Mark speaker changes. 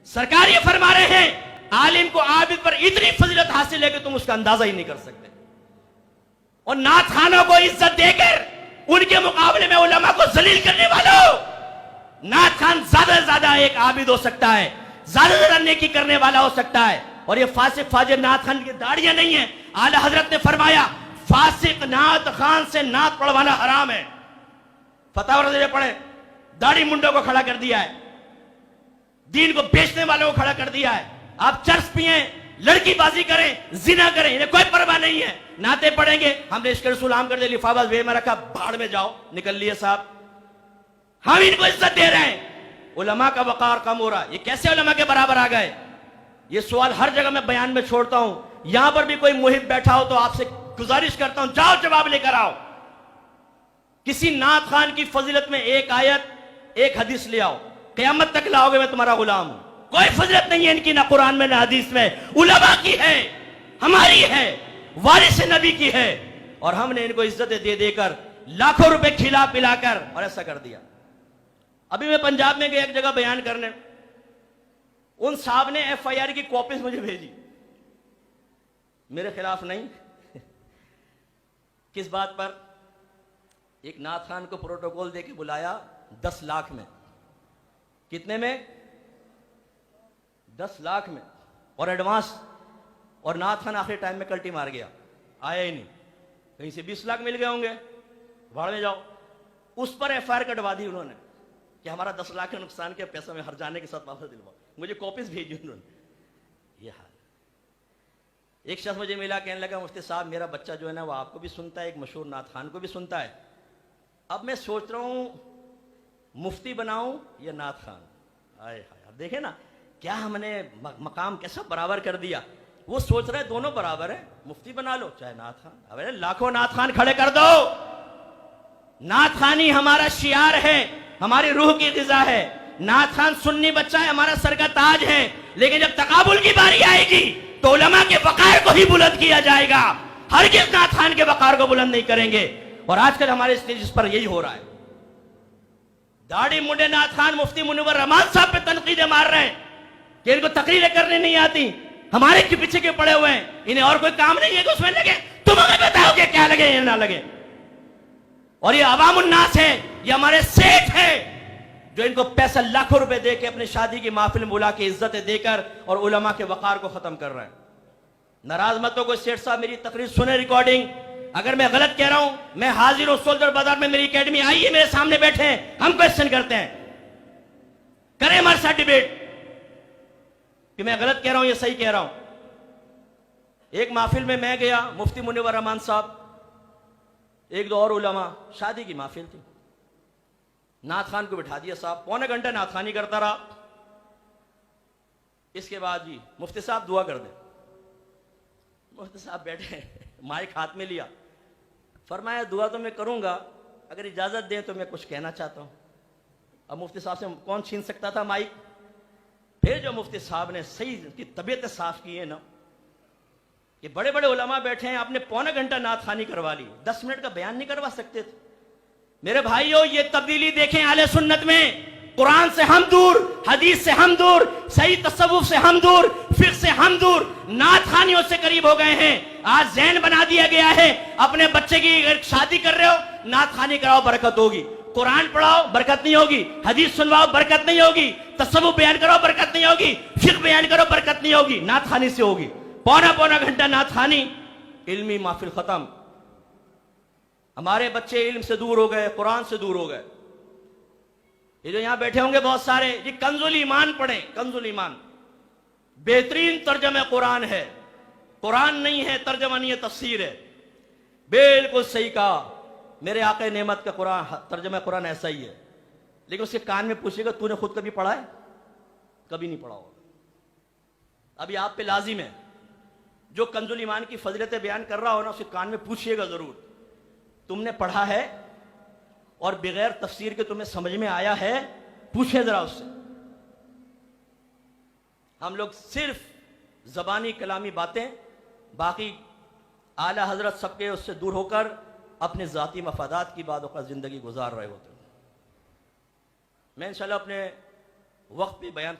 Speaker 1: सरकार ये फरमा रहे हैं आलिम को आबिद पर इतनी फजीलत हासिल है कि तुम उसका अंदाजा ही नहीं कर सकते। और नात खानों को इज्जत देकर उनके मुकाबले में उलमा को जलील करने वालों, नात खान ज्यादा से ज्यादा एक आबिद हो सकता है, ज्यादा से ज्यादा नेकी करने वाला हो सकता है। और ये फासिक फाजिर नात खान की दाढ़ियां नहीं है। आला हजरत ने फरमाया फासिक नात खान से नात पढ़वाना हराम है। फतावा रज़ी पढ़े, दाढ़ी मुंडों को खड़ा कर दिया है, दीन को बेचने वालों को खड़ा कर दिया है। आप चर्च पिए, लड़की बाजी करें, जिना करें, इन्हें कोई परवाह नहीं है। नाते पढ़ेंगे, हमने इसके रसूल आम कर दिया, लिफाफा वे में रखा, भाड़ में जाओ, निकल लिए साहब। हम इनको इज्जत दे रहे हैं, उलमा का वकार कम हो रहा है। ये कैसे उलमा के बराबर आ गए? ये सवाल हर जगह मैं बयान में छोड़ता हूं। यहां पर भी कोई मुहिब बैठा हो तो आपसे गुजारिश करता हूं, जाओ जवाब लेकर आओ। किसी नात खान की फजीलत में एक आयत, एक हदीस ले आओ, क़यामत तक लाओगे मैं तुम्हारा गुलाम हूं। कोई फजीलत नहीं है इनकी, ना कुरान में ना हदीस में। उलमा की है, हमारी है, वारिस नबी की है। और हमने इनको इज्जतें दे देकर लाखों रुपए खिला पिलाकर और ऐसा कर दिया। अभी मैं पंजाब में गया एक जगह बयान करने, उन साहब ने FIR की कॉपीज मुझे भेजी, मेरे खिलाफ नहीं। किस बात पर? एक नात खान को प्रोटोकॉल देके बुलाया 10 लाख में। कितने में? 10 लाख में, और एडवांस। और नात खान आखिरी टाइम में कल्टी मार गया, आया ही नहीं। कहीं से 20 लाख मिल गए होंगे, भाड़ में जाओ। उस पर FIR कटवा दी उन्होंने कि हमारा 10 लाख के नुकसान के पैसा में हर जाने के साथ वापस दिलवाओ। मुझे कॉपीज भेजी उन्होंने। ये हाल। एक शख्स मुझे मिला, कहने लगा मुफ्ती साहब मेरा बच्चा जो है ना वो आपको भी सुनता है, एक मशहूर नात खान को भी सुनता है। अब मैं सोच रहा हूं मुफ्ती बनाऊं या नात खान। आए हाय, अब देखे ना क्या हमने मकाम कैसा बराबर कर दिया। वो सोच रहे दोनों बराबर है, मुफ्ती बना लो चाहे नात खान। अरे लाखों नात खान खड़े कर दो। नात खानी हमारा शियार है, हमारी रूह की ग़िज़ा है। नात खान सुन्नी बच्चा है, हमारा सर का ताज है। लेकिन जब तकाबुल की बारी आएगी तो उलमा के वक़ार को ही बुलंद किया जाएगा, हरगिज़ नात खान के वक़ार को बुलंद नहीं करेंगे। और आजकल हमारे स्टेज पर यही हो रहा है। दाढ़ी मुंडे नात खान मुफ्ती मुनव्वर रहमान साहब पे तनकीदें मार रहे हैं कि इनको तकरीरें करने नहीं आती, हमारे के पीछे के पड़े हुए हैं, इन्हें और कोई काम नहीं है तो उसमें लगे। तुम हमें बताओ कि क्या लगे या ना लगे। और ये अवामुन्नास है, ये हमारे सेठ है जो इनको पैसा लाखों रुपए दे के अपनी शादी की महफिल में बुला के इज्जतें देकर और उलमा के वक़ार को खत्म कर रहे हैं। नाराज मत हो कोई सेठ साहब, मेरी तकरीर सुने, रिकॉर्डिंग। अगर मैं गलत कह रहा हूं, मैं हाजिर हूं। सोल्जर बाजार में मेरी एकेडमी आई है, मेरे सामने बैठे हैं, हम क्वेश्चन करते हैं, करें हमारे साथ डिबेट कि मैं गलत कह रहा हूं या सही कह रहा हूं। एक महफिल में मैं गया, मुफ्ती मुनव्वर रहमान साहब, एक दो और उलमा, शादी की महफिल थी। नात खान को बिठा दिया साहब, पौने घंटे नात खानी करता रहा। इसके बाद जी मुफ्ती साहब दुआ कर दे। मुफ्ती साहब बैठे, माइक हाथ में लिया, फरमाया दुआ तो मैं करूंगा, अगर इजाजत दें तो मैं कुछ कहना चाहता हूं। अब मुफ्ती साहब से कौन छीन सकता था माइक। फिर जो मुफ्ती साहब ने सही की तबीयत साफ की है ना, कि बड़े बड़े उलमा बैठे हैं, आपने पौने घंटा नात खानी करवा ली, 10 मिनट का बयान नहीं करवा सकते थे। मेरे भाइयों ये तब्दीली देखें आले सुन्नत में। कुरान से हम दूर, हदीस से हम दूर, सही तसव्वुफ से हम दूर, फिक़्ह से हम दूर, नात खानियों से करीब हो गए हैं। आज ज़हन बना दिया गया है, अपने बच्चे की अगर शादी कर रहे हो नात खानी कराओ बरकत होगी, कुरान पढ़ाओ बरकत नहीं होगी, हदीस सुनवाओ बरकत नहीं होगी, तसव्वुफ बयान करो बरकत नहीं होगी, फिक़्ह बयान करो बरकत नहीं होगी, नात खानी से होगी। पौना पौना घंटा नात खानी, इल्मी महफिल खत्म। हमारे बच्चे इल्म से दूर हो गए, कुरान से दूर हो गए। ये जो यहां बैठे होंगे बहुत सारे, ये कंजुल ईमान पढ़ें, कंजुल ईमान बेहतरीन तर्जमा कुरान है। कुरान नहीं है, तर्जमा नहीं है, तफसीर है। बिल्कुल सही कहा, मेरे आक़ा नेमत का कुरान तर्जमा कुरान ऐसा ही है। लेकिन उसके कान में पूछेगा तूने खुद कभी पढ़ा है? कभी नहीं पढ़ा होगा। अभी आप पे लाजिम है, जो कंजुल ईमान की फजीलतें बयान कर रहा हो ना, उसके कान में पूछिएगा जरूर तुमने पढ़ा है और बगैर तफसीर के तुम्हें समझ में आया है? पूछे जरा उससे। हम लोग सिर्फ जबानी कलामी बातें, बाकी आला हजरत सबके उससे दूर होकर अपने ज़ाती मफादात की बाद औक़ात ज़िंदगी गुजार रहे होते हैं। मैं इंशाल्लाह अपने वक्त पे बयान